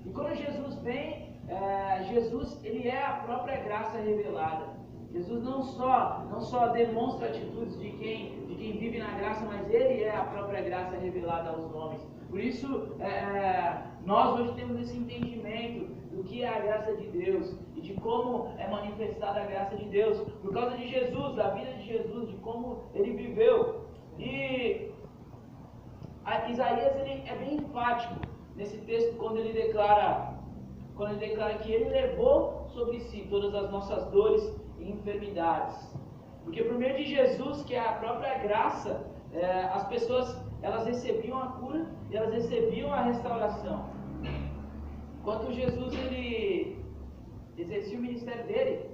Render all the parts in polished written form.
E quando Jesus vem, Jesus ele é a própria graça revelada. Jesus não só demonstra atitudes de quem vive na graça, mas ele é a própria graça revelada aos homens. Por isso, nós hoje temos esse entendimento do que é a graça de Deus e de como é manifestada a graça de Deus, por causa de Jesus, da vida de Jesus, de como ele viveu. E Isaías ele é bem enfático nesse texto quando ele declara que ele levou sobre si todas as nossas dores e enfermidades. Porque por meio de Jesus, que é a própria graça, as pessoas elas recebiam a cura e elas recebiam a restauração. Enquanto Jesus ele exercia o ministério dele,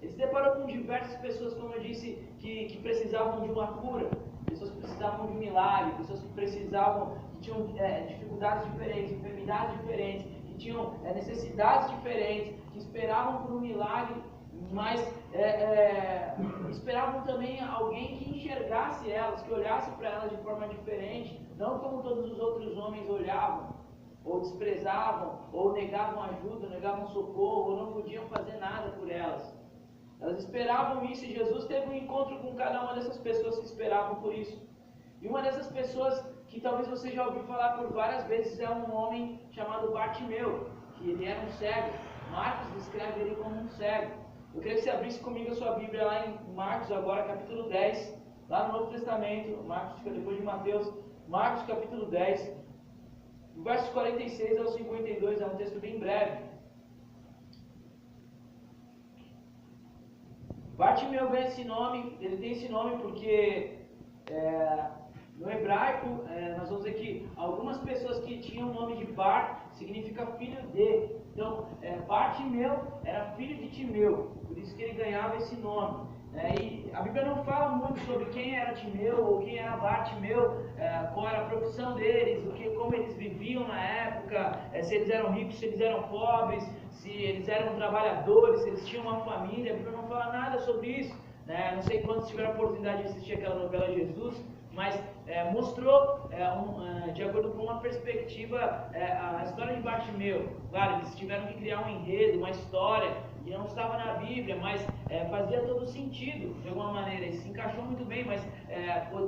ele se deparou com diversas pessoas, como eu disse, que precisavam de uma cura, pessoas que precisavam de um milagre, pessoas que tinham dificuldades diferentes, enfermidades diferentes, que tinham necessidades diferentes, que esperavam por um milagre, mas esperavam também alguém que enxergasse elas, que olhasse para elas de forma diferente, não como todos os outros homens olhavam, ou desprezavam, ou negavam ajuda, negavam socorro, ou não podiam fazer nada por elas. Elas esperavam isso e Jesus teve um encontro com cada uma dessas pessoas que esperavam por isso. E uma dessas pessoas que talvez você já ouviu falar por várias vezes é um homem chamado Bartimeu, que ele era um cego. Marcos descreve ele como um cego. Eu queria que você abrisse comigo a sua Bíblia lá em Marcos, agora capítulo 10, lá no Novo Testamento. Marcos fica depois de Mateus. Marcos capítulo 10, do versos 46 ao 52, é um texto bem breve. Bartimeu ganha esse nome, ele tem esse nome porque no hebraico nós vamos ver que algumas pessoas que tinham o nome de Bar significa filho de. Então, Bartimeu era filho de Timeu, por isso que ele ganhava esse nome. E a Bíblia não fala muito sobre quem era Timeu ou quem era Bartimeu, qual era a profissão deles, como eles viviam na época, se eles eram ricos, se eles eram pobres, se eles eram trabalhadores, se eles tinham uma família. A Bíblia não fala nada sobre isso. Não sei quantos tiveram a oportunidade de assistir aquela novela Jesus, mas mostrou, de acordo com uma perspectiva, a história de Bartimeu. Claro, eles tiveram que criar um enredo, uma história, que não estava na Bíblia, mas fazia todo sentido, de alguma maneira, e se encaixou muito bem, mas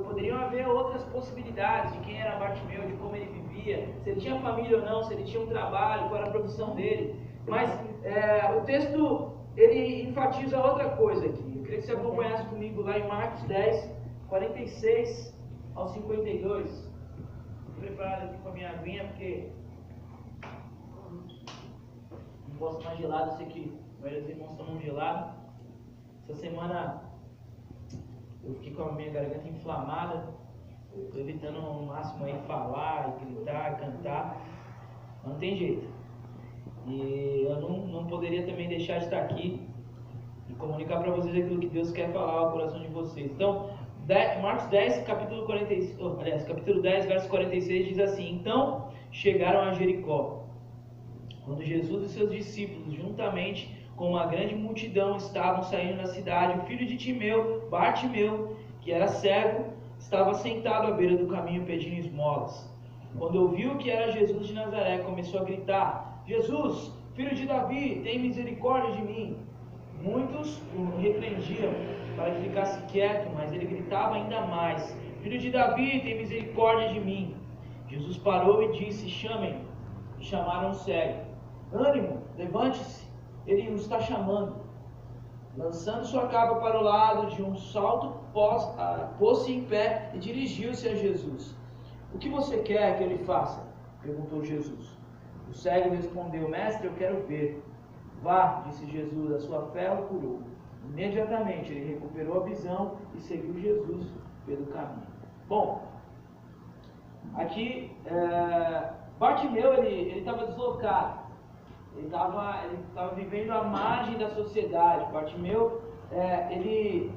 poderiam haver outras possibilidades de quem era Bartimeu, de como ele vivia, se ele tinha família ou não, se ele tinha um trabalho, qual era a profissão dele. Mas o texto, ele enfatiza outra coisa aqui. Eu queria que você acompanhasse comigo lá em Marcos 10, 46 ao 52. Estou preparado aqui com a minha aguinha, porque não gosto mais gelado, eu sei que a maioria dos irmãos tomam gelado. Essa semana eu fiquei com a minha garganta inflamada, estou evitando ao máximo aí falar, gritar, cantar, mas não tem jeito. E eu não poderia também deixar de estar aqui e comunicar para vocês aquilo que Deus quer falar ao coração de vocês. Então, Marcos 10, capítulo 10, verso 46 diz assim: Então chegaram a Jericó. Quando Jesus e seus discípulos, juntamente com uma grande multidão, estavam saindo da cidade, o filho de Timeu, Bartimeu, que era cego, estava sentado à beira do caminho pedindo esmolas. Quando ouviu que era Jesus de Nazaré, começou a gritar: Jesus, filho de Davi, tem misericórdia de mim. Muitos o repreendiam para que ficasse quieto, mas ele gritava ainda mais: Filho de Davi, tem misericórdia de mim. Jesus parou e disse: Chamem-no. Chamaram o cego. Ânimo, levante-se, ele o está chamando. Lançando sua capa para o lado, de um salto pôs-se em pé e dirigiu-se a Jesus. O que você quer que ele faça? Perguntou Jesus. O cego respondeu: Mestre, eu quero ver. Vá, disse Jesus, a sua fé o curou. Imediatamente ele recuperou a visão e seguiu Jesus pelo caminho. Bom, aqui Bartimeu ele estava deslocado, ele estava vivendo à margem da sociedade. Bartimeu ele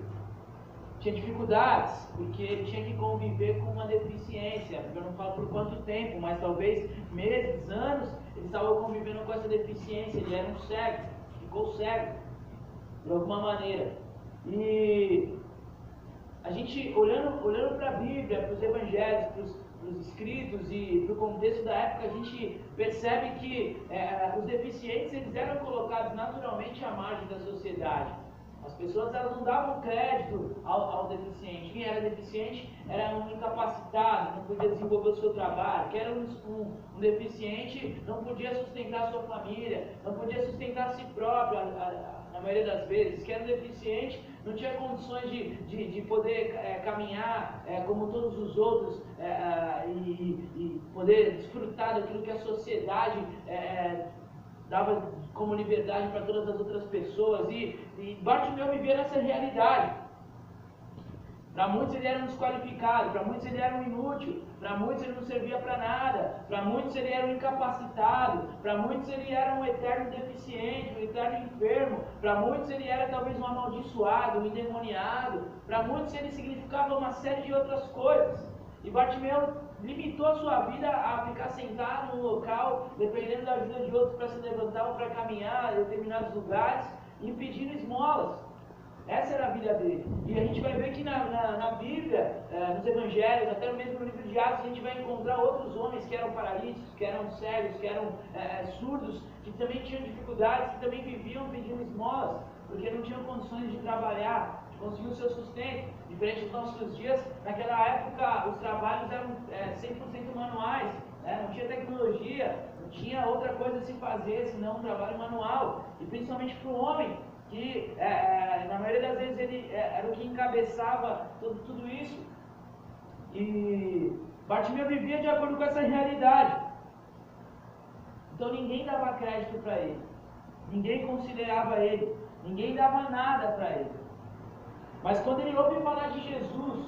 tinha dificuldades porque ele tinha que conviver com uma deficiência. Eu não falo por quanto tempo, mas talvez meses, anos, ele estava convivendo com essa deficiência. Ele era um cego, ficou cego de alguma maneira. E a gente olhando para a Bíblia, para os evangelhos, escritos e para o contexto da época, a gente percebe que os deficientes eles eram colocados naturalmente à margem da sociedade. As pessoas elas não davam crédito ao deficiente. Quem era deficiente era um incapacitado, não podia desenvolver o seu trabalho. Quem era um deficiente não podia sustentar a sua família, não podia sustentar a si próprio, na maioria das vezes. Quem era deficiente não tinha condições de poder caminhar como todos os outros e poder desfrutar daquilo que a sociedade dava como liberdade para todas as outras pessoas, e Bartimeu vivia nessa realidade. Para muitos ele era um desqualificado, para muitos ele era um inútil, para muitos ele não servia para nada, para muitos ele era um incapacitado, para muitos ele era um eterno deficiente, um eterno enfermo, para muitos ele era talvez um amaldiçoado, um endemoniado, para muitos ele significava uma série de outras coisas. E Bartimeu limitou a sua vida a ficar sentado no local, dependendo da vida de outros para se levantar ou para caminhar em determinados lugares, e pedindo esmolas. Essa era a vida dele. E a gente vai ver que na Bíblia, nos Evangelhos, até mesmo no livro de Atos, a gente vai encontrar outros homens que eram paralíticos, que eram cegos, que eram surdos, que também tinham dificuldades, que também viviam pedindo esmolas, porque não tinham condições de trabalhar, de conseguir o seu sustento. Diferente dos nossos dias, naquela época os trabalhos eram 100% manuais, não tinha tecnologia, não tinha outra coisa a se fazer senão um trabalho manual. E principalmente para o homem, que na maioria das vezes ele era o que encabeçava tudo isso. E Bartimeu vivia de acordo com essa realidade. Então ninguém dava crédito para ele, ninguém considerava ele, ninguém dava nada para ele. Mas quando ele ouve falar de Jesus,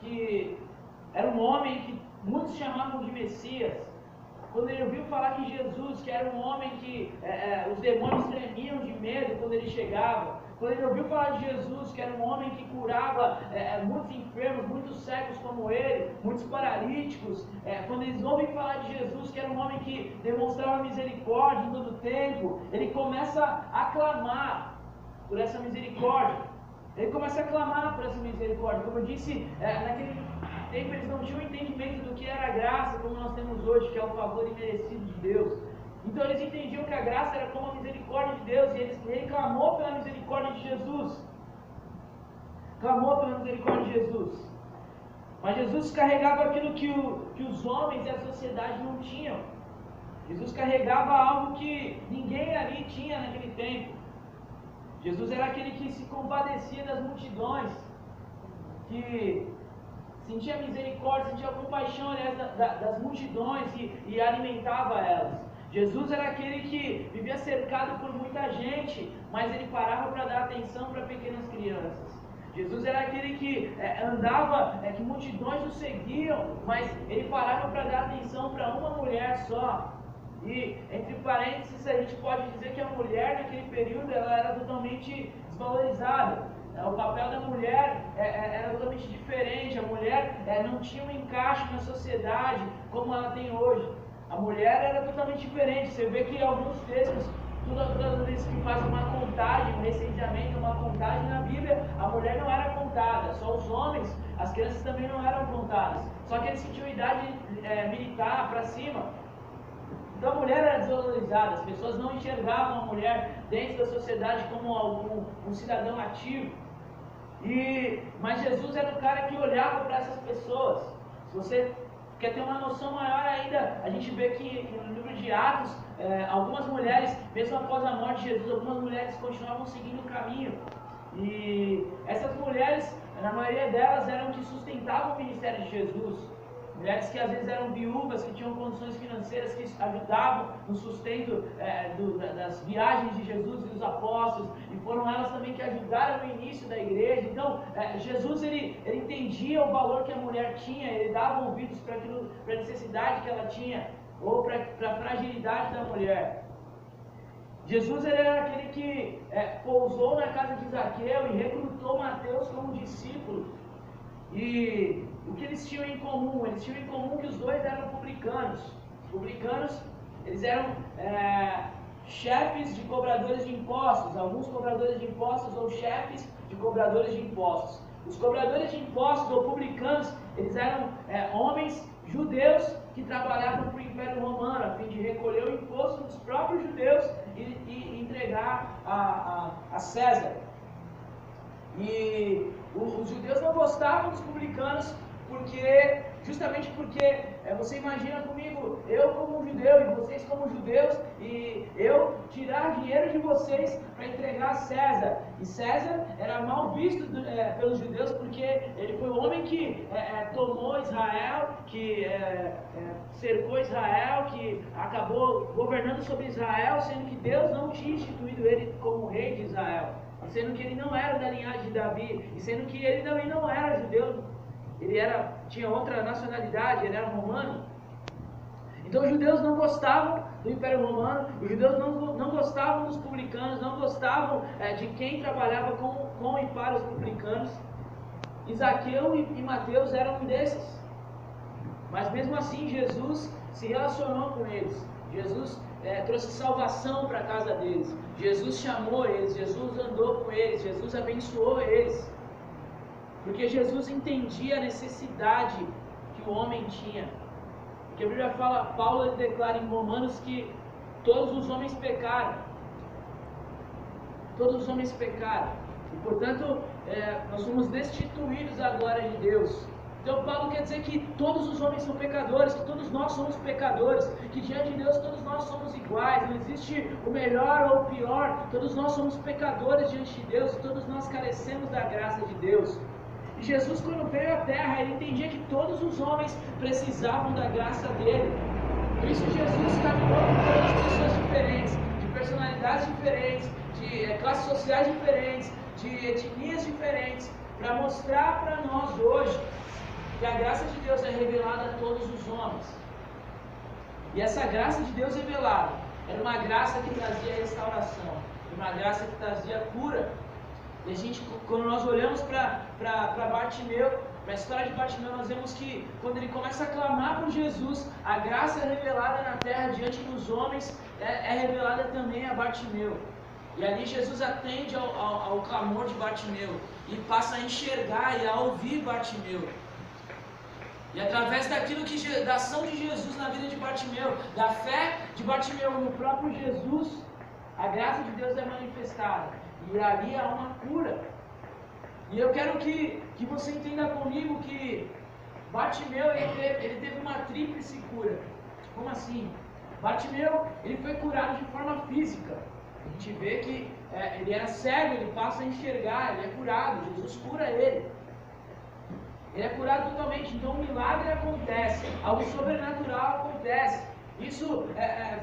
que era um homem que muitos chamavam de Messias, quando ele ouviu falar que Jesus, que era um homem que os demônios tremiam de medo quando ele chegava, quando ele ouviu falar de Jesus, que era um homem que curava muitos enfermos, muitos cegos como ele, muitos paralíticos, quando eles ouvem falar de Jesus, que era um homem que demonstrava misericórdia em todo o tempo, ele começa a clamar por essa misericórdia. Ele começa a clamar por essa misericórdia. Como eu disse, naquele tempo eles não tinham entendimento do que era a graça, como nós temos hoje, que é o favor imerecido de Deus. Então eles entendiam que a graça era como a misericórdia de Deus, e ele clamou pela misericórdia de Jesus. Clamou pela misericórdia de Jesus. Mas Jesus carregava aquilo que os homens e a sociedade não tinham. Jesus carregava algo que ninguém ali tinha naquele tempo. Jesus era aquele que se compadecia das multidões, que sentia misericórdia, sentia compaixão, aliás, das multidões e alimentava elas. Jesus era aquele que vivia cercado por muita gente, mas ele parava para dar atenção para pequenas crianças. Jesus era aquele que andava, que multidões o seguiam, mas ele parava para dar atenção para uma mulher só. E, entre parênteses, a gente pode dizer que a mulher naquele período ela era totalmente desvalorizada. O papel da mulher era totalmente diferente. A mulher não tinha um encaixe na sociedade como ela tem hoje. A mulher era totalmente diferente. Você vê que alguns textos, todas as vezes que faz uma contagem, um recenseamento, uma contagem na Bíblia, a mulher não era contada. Só os homens, as crianças também não eram contadas. Só aqueles que tinham idade militar para cima. Então a mulher era desvalorizada, as pessoas não enxergavam a mulher dentro da sociedade como um cidadão ativo. Mas Jesus era o cara que olhava para essas pessoas. Se você quer ter uma noção maior ainda, a gente vê que no livro de Atos, algumas mulheres, mesmo após a morte de Jesus, algumas mulheres continuavam seguindo o caminho. E essas mulheres, na maioria delas, eram que sustentavam o ministério de Jesus. Mulheres que às vezes eram viúvas, que tinham condições financeiras, que ajudavam no sustento das viagens de Jesus e dos apóstolos, e foram elas também que ajudaram no início da igreja. Então, Jesus ele entendia o valor que a mulher tinha, ele dava ouvidos para a necessidade que ela tinha, ou para a fragilidade da mulher. Jesus ele era aquele que pousou na casa de Zaqueu e recrutou Mateus como discípulo. E o que eles tinham em comum? Eles tinham em comum que os dois eram publicanos. Os publicanos, eles eram chefes de cobradores de impostos, alguns cobradores de impostos ou chefes de cobradores de impostos. Os cobradores de impostos ou publicanos, eles eram homens judeus que trabalhavam para o Império Romano, a fim de recolher o imposto dos próprios judeus e entregar a César. E os judeus não gostavam dos publicanos, justamente porque você imagina comigo, eu como judeu e vocês como judeus, e eu tirar dinheiro de vocês para entregar a César. E César era mal visto pelos judeus porque ele foi o homem que tomou Israel, que cercou Israel, que acabou governando sobre Israel, sendo que Deus não tinha instituído ele como rei de Israel, sendo que ele não era da linhagem de Davi, e sendo que ele também não era judeu. Ele tinha outra nacionalidade, ele era romano. Então os judeus não gostavam do Império Romano, os judeus não gostavam dos publicanos, não gostavam de quem trabalhava com e para os publicanos. E Zaqueu e Mateus eram um desses. Mas mesmo assim Jesus se relacionou com eles. Jesus trouxe salvação para a casa deles. Jesus chamou eles, Jesus andou com eles, Jesus abençoou eles. Porque Jesus entendia a necessidade que o homem tinha. Porque a Bíblia fala, Paulo declara em Romanos que todos os homens pecaram. Todos os homens pecaram. E portanto, nós somos destituídos da glória de Deus. Então Paulo quer dizer que todos os homens são pecadores, que todos nós somos pecadores, que diante de Deus todos nós somos iguais, não existe o melhor ou o pior, todos nós somos pecadores diante de Deus, todos nós carecemos da graça de Deus. E Jesus, quando veio à Terra, ele entendia que todos os homens precisavam da graça dele. Por isso Jesus caminhou com todas as pessoas diferentes, de personalidades diferentes, de classes sociais diferentes, de etnias diferentes, para mostrar para nós hoje que a graça de Deus é revelada a todos os homens. E essa graça de Deus revelada era uma graça que trazia restauração, uma graça que trazia cura. E a gente, quando nós olhamos para Bartimeu, para a história de Bartimeu, nós vemos que quando ele começa a clamar por Jesus, a graça revelada na terra diante dos homens é revelada também a Bartimeu. E ali Jesus atende ao clamor de Bartimeu e passa a enxergar e a ouvir Bartimeu. E através da ação de Jesus na vida de Bartimeu, da fé de Bartimeu no próprio Jesus, a graça de Deus é manifestada. E ali há uma cura. E eu quero que você entenda comigo que Bartimeu ele teve uma tríplice cura. Como assim? Bartimeu ele foi curado de forma física. A gente vê que ele era cego, ele passa a enxergar, ele é curado, Jesus cura ele. Ele é curado totalmente, então um milagre acontece, algo sobrenatural acontece. Isso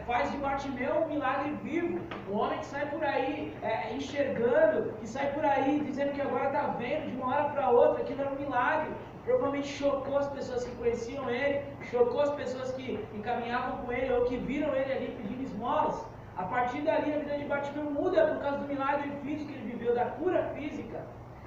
faz de Bartimeu um milagre vivo, um homem que sai por aí enxergando, que sai por aí dizendo que agora está vendo de uma hora para outra, aquilo era um milagre. Provavelmente chocou as pessoas que conheciam ele, chocou as pessoas que caminhavam com ele ou que viram ele ali pedindo esmolas. A partir dali a vida de Bartimeu muda por causa do milagre físico que ele viveu, da cura física.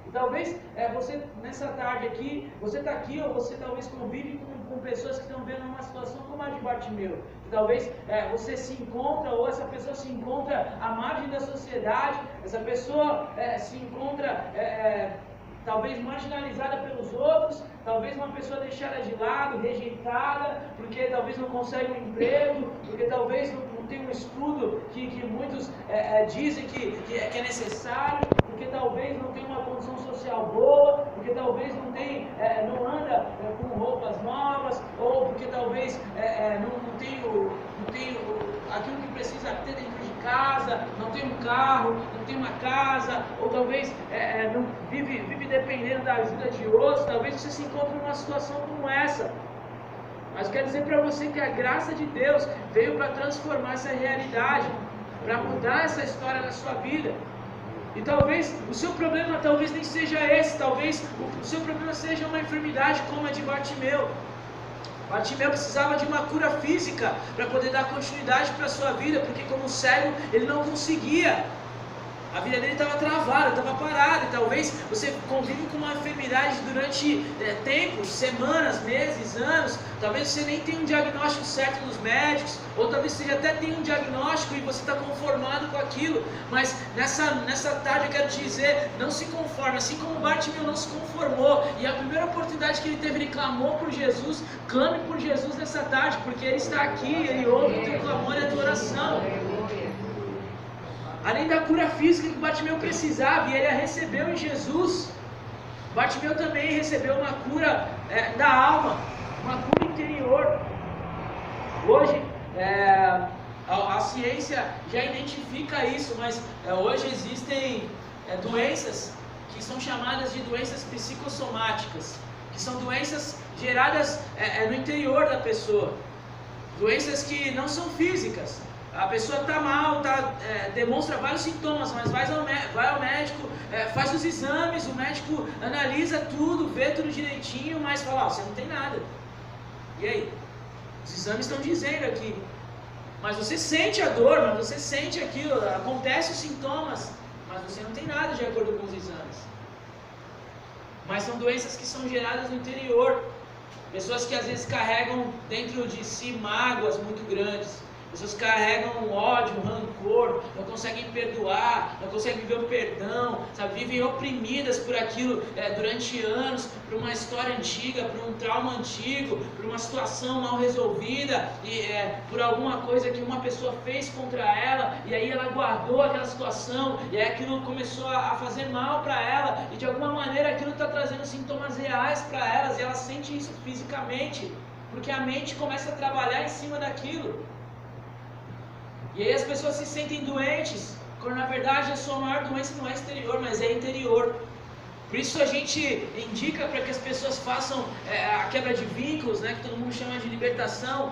E talvez você, nessa tarde aqui, você está aqui ou você talvez convive com pessoas que estão vendo uma situação como a de Bartimeu. Que talvez você se encontra ou essa pessoa se encontra à margem da sociedade, essa pessoa se encontra talvez marginalizada pelos outros, talvez uma pessoa deixada de lado, rejeitada, porque talvez não consegue um emprego, porque talvez não tem um estudo que muitos dizem que é necessário, porque talvez não tem uma condição social boa, porque talvez não anda com roupas novas, ou porque talvez não tem aquilo que precisa ter dentro de casa, não tem um carro, não tem uma casa, ou talvez não vive dependendo da ajuda de outros. Talvez você se encontre numa situação como essa. Mas eu quero dizer para você que a graça de Deus veio para transformar essa realidade, para mudar essa história na sua vida. E talvez o seu problema talvez nem seja esse, talvez o seu problema seja uma enfermidade como a de Bartimeu. Bartimeu precisava de uma cura física para poder dar continuidade para a sua vida, porque como cego ele não conseguia. A vida dele estava travada, estava parada. E talvez você convive com uma enfermidade durante tempos, semanas, meses, anos. Talvez você nem tenha um diagnóstico certo dos médicos, ou talvez você até tenha um diagnóstico e você está conformado com aquilo. Mas nessa tarde eu quero te dizer, não se conforme. Assim como Bartimeu não se conformou, e a primeira oportunidade que ele teve, ele clamou por Jesus. Clame por Jesus nessa tarde, porque Ele está aqui, Ele ouve o teu clamor e a tua oração. Além da cura física que Bartimeu precisava, e ele a recebeu em Jesus, Bartimeu também recebeu uma cura da alma, uma cura interior. Hoje, a ciência já identifica isso, mas hoje existem doenças que são chamadas de doenças psicossomáticas, que são doenças geradas no interior da pessoa, doenças que não são físicas. A pessoa está mal, demonstra vários sintomas, mas vai ao médico, faz os exames, o médico analisa tudo, vê tudo direitinho, mas fala, você não tem nada. E aí? Os exames estão dizendo aqui. Mas você sente a dor, mas você sente aquilo, acontecem os sintomas, mas você não tem nada de acordo com os exames. Mas são doenças que são geradas no interior. Pessoas que às vezes carregam dentro de si mágoas muito grandes. Pessoas carregam ódio, rancor, não conseguem perdoar, não conseguem viver o perdão, sabe? Vivem oprimidas por aquilo durante anos, por uma história antiga, por um trauma antigo, por uma situação mal resolvida, e por alguma coisa que uma pessoa fez contra ela, e aí ela guardou aquela situação, e aí aquilo começou a fazer mal para ela, e de alguma maneira aquilo está trazendo sintomas reais para elas, e ela sente isso fisicamente, porque a mente começa a trabalhar em cima daquilo. E aí as pessoas se sentem doentes, quando na verdade a sua maior doença não é exterior, mas é interior. Por isso a gente indica para que as pessoas façam a quebra de vínculos, né, que todo mundo chama de libertação.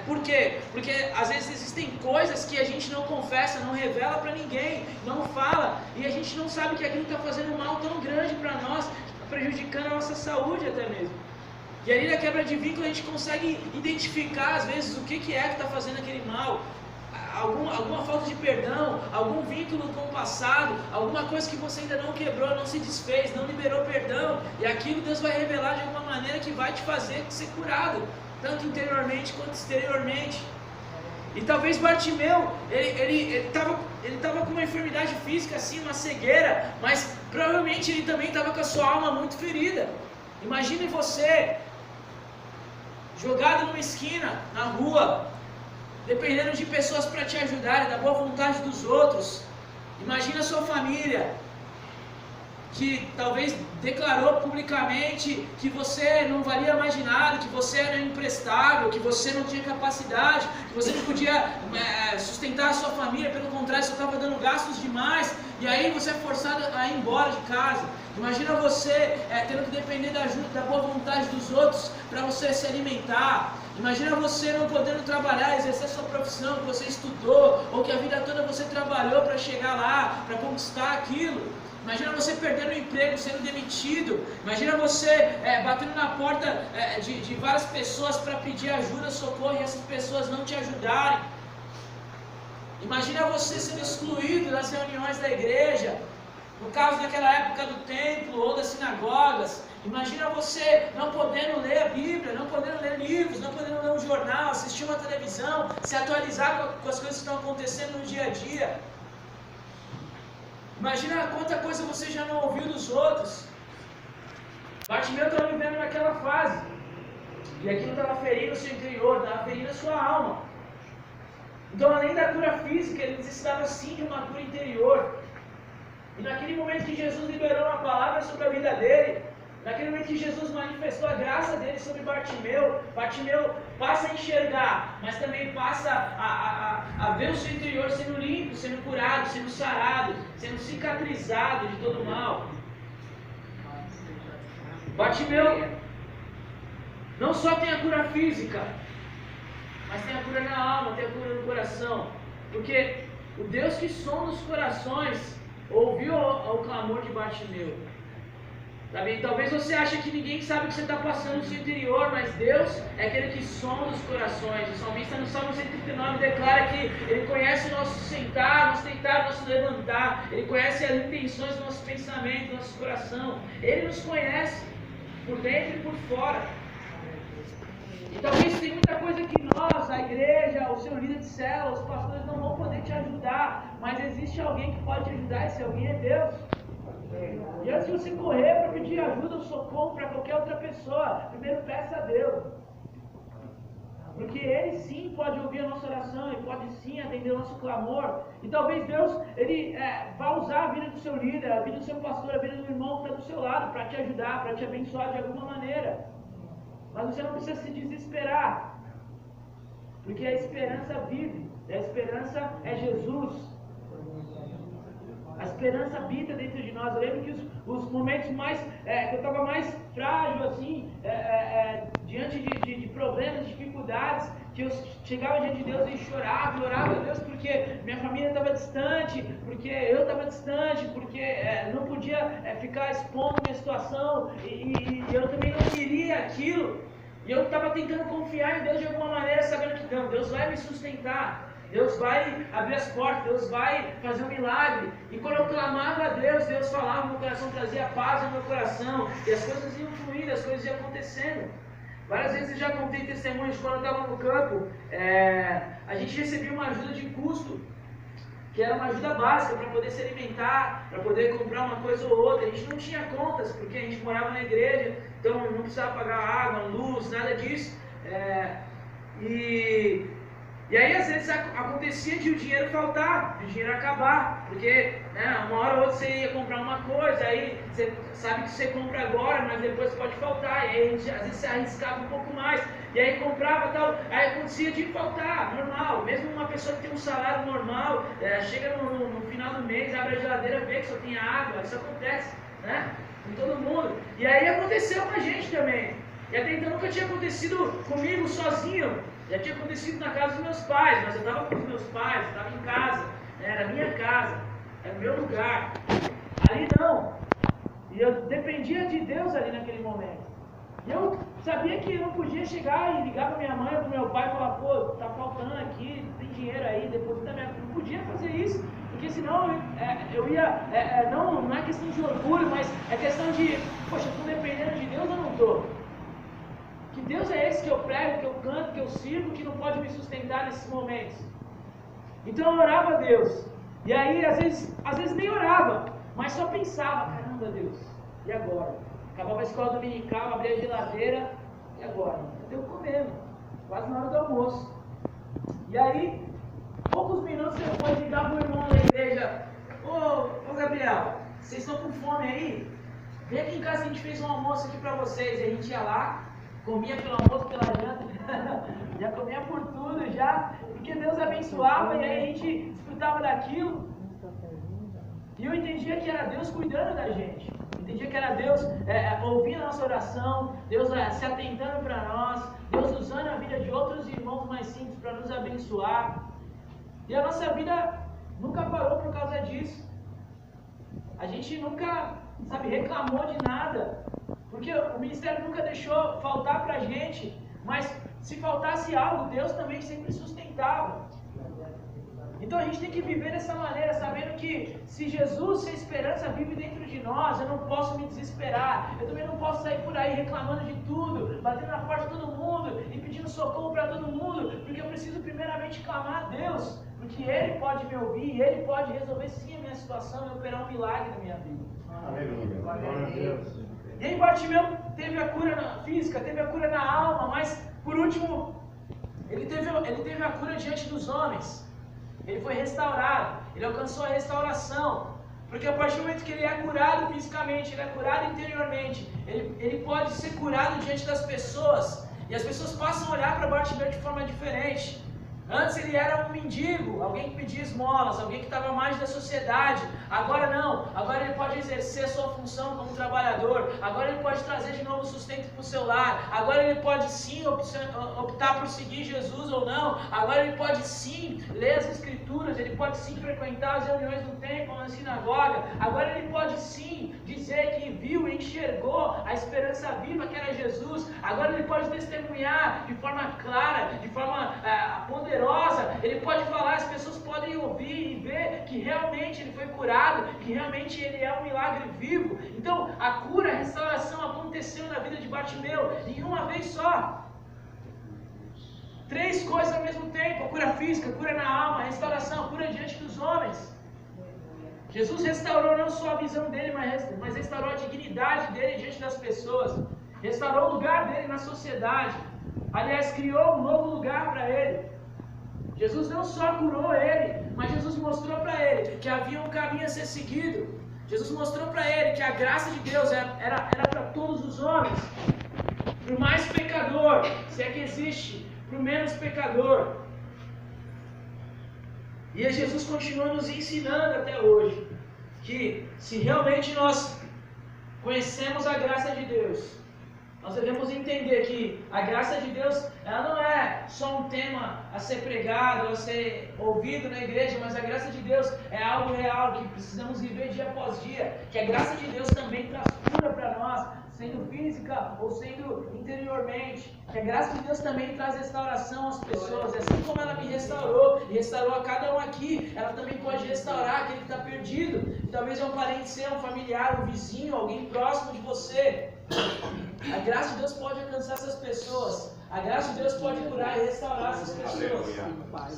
Por quê? Porque às vezes existem coisas que a gente não confessa, não revela para ninguém, não fala, e a gente não sabe que aquilo está fazendo um mal tão grande para nós, prejudicando a nossa saúde até mesmo. E ali na quebra de vínculo a gente consegue identificar às vezes o que é que está fazendo aquele mal. Alguma falta de perdão, algum vínculo com o passado, alguma coisa que você ainda não quebrou, não se desfez, não liberou perdão, e aquilo Deus vai revelar de alguma maneira que vai te fazer ser curado, tanto interiormente quanto exteriormente. E talvez Bartimeu, ele estava com uma enfermidade física assim, uma cegueira, mas provavelmente ele também estava com a sua alma muito ferida. Imagine você jogado numa esquina, na rua, dependendo de pessoas para te ajudarem, da boa vontade dos outros. Imagina a sua família, que talvez declarou publicamente que você não valia mais de nada, que você era imprestável, que você não tinha capacidade, que você não podia sustentar a sua família, pelo contrário, você estava dando gastos demais, e aí você é forçado a ir embora de casa. Imagina você tendo que depender da ajuda, da boa vontade dos outros para você se alimentar. Imagina você não podendo trabalhar, exercer a sua profissão que você estudou, ou que a vida toda você trabalhou para chegar lá, para conquistar aquilo. Imagina você perdendo o emprego, sendo demitido. Imagina você batendo na porta de várias pessoas para pedir ajuda, socorro, e essas pessoas não te ajudarem. Imagina você sendo excluído das reuniões da igreja, no caso daquela época do templo ou das sinagogas. Imagina você não podendo ler a Bíblia, não podendo ler livros, não podendo ler um jornal, assistir uma televisão, se atualizar com as coisas que estão acontecendo no dia a dia. Imagina quanta coisa você já não ouviu dos outros. Bartimeu estava vivendo naquela fase, e aquilo estava ferindo o seu interior, estava ferindo a sua alma. Então, além da cura física, ele necessitava sim de uma cura interior. E naquele momento que Jesus liberou uma palavra sobre a vida dele, naquele momento que Jesus manifestou a graça dele sobre Bartimeu, Bartimeu passa a enxergar, mas também passa a ver o seu interior sendo limpo, sendo curado, sendo sarado, sendo cicatrizado de todo o mal. Bartimeu não só tem a cura física, mas tem a cura na alma, tem a cura no coração. Porque o Deus que sonda os corações ouviu o clamor de Bartimeu. Sabe? Talvez você ache que ninguém sabe o que você está passando no seu interior, mas Deus é aquele que sonda os corações. O salmista no Salmo 139 declara que Ele conhece o nosso sentar, nosso deitar, nosso levantar. Ele conhece as intenções do nosso pensamento, do nosso coração. Ele nos conhece por dentro e por fora. E talvez tem muita coisa que nós, a igreja, o seu líder de célula, os pastores não vão poder te ajudar, mas existe alguém que pode te ajudar, esse alguém é Deus. E antes de você correr para pedir ajuda ou socorro para qualquer outra pessoa, primeiro peça a Deus. Porque Ele sim pode ouvir a nossa oração, Ele pode sim atender o nosso clamor. E talvez Deus, Ele vá usar a vida do seu líder, a vida do seu pastor, a vida do irmão que está do seu lado, para te ajudar, para te abençoar de alguma maneira. Mas você não precisa se desesperar, porque a esperança vive, e a esperança é Jesus. A esperança habita dentro de nós. Eu lembro que os momentos mais, que eu estava mais frágil, assim, diante de problemas, dificuldades, que eu chegava diante de Deus e chorava e orava a Deus porque minha família estava distante, porque eu estava distante, porque não podia ficar expondo minha situação e eu também não queria aquilo. E eu estava tentando confiar em Deus de alguma maneira, sabendo que não, Deus vai me sustentar. Deus vai abrir as portas, Deus vai fazer um milagre. E quando eu clamava a Deus, Deus falava no meu coração, trazia paz no meu coração. E as coisas iam fluindo, as coisas iam acontecendo. Várias vezes eu já contei testemunhos de quando eu estava no campo, a gente recebia uma ajuda de custo, que era uma ajuda básica para poder se alimentar, para poder comprar uma coisa ou outra. A gente não tinha contas, porque a gente morava na igreja, então não precisava pagar água, luz, nada disso. E aí às vezes acontecia de o dinheiro faltar, de o dinheiro acabar, porque uma hora ou outra você ia comprar uma coisa, aí você sabe que você compra agora, mas depois pode faltar, e aí a gente, às vezes você arriscava um pouco mais, e aí comprava e tal, aí acontecia de faltar, normal. Mesmo uma pessoa que tem um salário normal, chega no final do mês, abre a geladeira, vê que só tem água, isso acontece, né? Com todo mundo. E aí aconteceu com a gente também. E até então nunca tinha acontecido comigo sozinho. Já tinha acontecido na casa dos meus pais, mas eu estava com os meus pais, eu estava em casa, era a minha casa, era o meu lugar. Ali não. E eu dependia de Deus ali naquele momento. E eu sabia que eu não podia chegar e ligar para minha mãe ou para meu pai e falar, pô, tá faltando aqui, tem dinheiro aí, deposita minha... Não podia fazer isso, porque senão eu ia... não é questão de orgulho, mas é questão de, poxa, eu estou dependendo de Deus ou não estou? Que Deus é esse que eu prego, que eu canto, que eu sirvo, que não pode me sustentar nesses momentos. Então eu orava a Deus. E aí, às vezes nem orava, mas só pensava, caramba, Deus, e agora? Acabava a escola dominical, abria a geladeira, e agora? Eu tenho comendo, quase na hora do almoço. E aí, poucos minutos depois, ligava o irmão da igreja, ô Gabriel, vocês estão com fome aí? Vem aqui em casa que a gente fez um almoço aqui para vocês. E a gente ia lá, comia pelo almoço, pela janta, já comia por tudo já, porque Deus abençoava e aí a gente desfrutava daquilo. E eu entendia que era Deus cuidando da gente, entendia que era Deus ouvindo a nossa oração, Deus se atentando para nós, Deus usando a vida de outros irmãos mais simples para nos abençoar. E a nossa vida nunca parou por causa disso. A gente nunca, reclamou de nada. Porque o ministério nunca deixou faltar para a gente, mas se faltasse algo, Deus também sempre sustentava. Então a gente tem que viver dessa maneira, sabendo que se Jesus, se a esperança vive dentro de nós, eu não posso me desesperar, eu também não posso sair por aí reclamando de tudo, batendo na porta de todo mundo e pedindo socorro para todo mundo, porque eu preciso primeiramente clamar a Deus, porque Ele pode me ouvir, Ele pode resolver sim a minha situação e operar um milagre na minha vida. Aleluia. Glória a Deus. E aí Bartimeu teve a cura física, teve a cura na alma, mas por último, ele teve a cura diante dos homens. Ele foi restaurado, ele alcançou a restauração. Porque a partir do momento que ele é curado fisicamente, ele é curado interiormente, ele pode ser curado diante das pessoas. E as pessoas passam a olhar para Bartimeu de forma diferente. Antes ele era um mendigo, alguém que pedia esmolas, alguém que estava mais da sociedade. Agora não, agora ele pode exercer a sua função como trabalhador. Agora ele pode trazer de novo sustento para o seu lar. Agora ele pode sim optar por seguir Jesus ou não. Agora ele pode sim ler as Escrituras, ele pode sim frequentar as reuniões no templo, na sinagoga. Agora ele pode sim dizer que viu e enxergou a esperança viva que era Jesus. Agora ele pode testemunhar de forma clara, de forma poderosa. Ele pode falar, as pessoas podem ouvir e ver que realmente ele foi curado, que realmente ele é um milagre vivo. Então a cura, a restauração aconteceu na vida de Bartimeu em uma vez só. 3 coisas ao mesmo tempo: a cura física, a cura na alma, a restauração, a cura diante dos homens. Jesus restaurou não só a visão dele, mas restaurou a dignidade dele diante das pessoas. Restaurou o lugar dele na sociedade. Aliás, criou um novo lugar para ele. Jesus não só curou ele, mas Jesus mostrou para ele que havia um caminho a ser seguido. Jesus mostrou para ele que a graça de Deus era para todos os homens. Para o mais pecador, se é que existe, para o menos pecador. E Jesus continua nos ensinando até hoje que se realmente nós conhecemos a graça de Deus, nós devemos entender que a graça de Deus, ela não é só um tema a ser pregado, a ser ouvido na igreja, mas a graça de Deus é algo real que precisamos viver dia após dia. Que a graça de Deus também traz cura para nós, sendo física ou sendo interiormente. Que a graça de Deus também traz restauração às pessoas. Assim como ela me restaurou e restaurou a cada um aqui, ela também pode restaurar aquele que está perdido. E talvez é um parente seu, um familiar, um vizinho, alguém próximo de você. A graça de Deus pode alcançar essas pessoas. A graça de Deus pode curar e restaurar essas pessoas.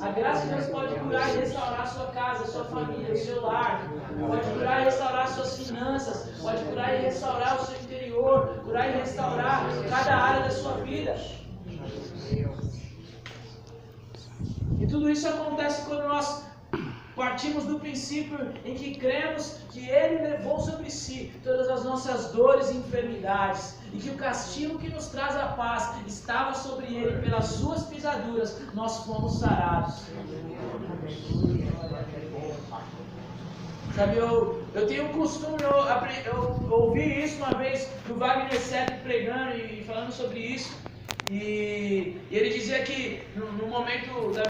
A graça de Deus pode curar e restaurar a sua casa, a sua família, o seu lar. Pode curar e restaurar as suas finanças. Pode curar e restaurar o seu interior. Curar e restaurar cada área da sua vida. E tudo isso acontece quando nós partimos do princípio em que cremos que Ele levou sobre si todas as nossas dores e enfermidades, e que o castigo que nos traz a paz estava sobre Ele, pelas suas pisaduras nós fomos sarados. Sabe, eu tenho um costume, eu ouvi isso uma vez do Wagner Sete pregando e falando sobre isso, e ele dizia que no momento da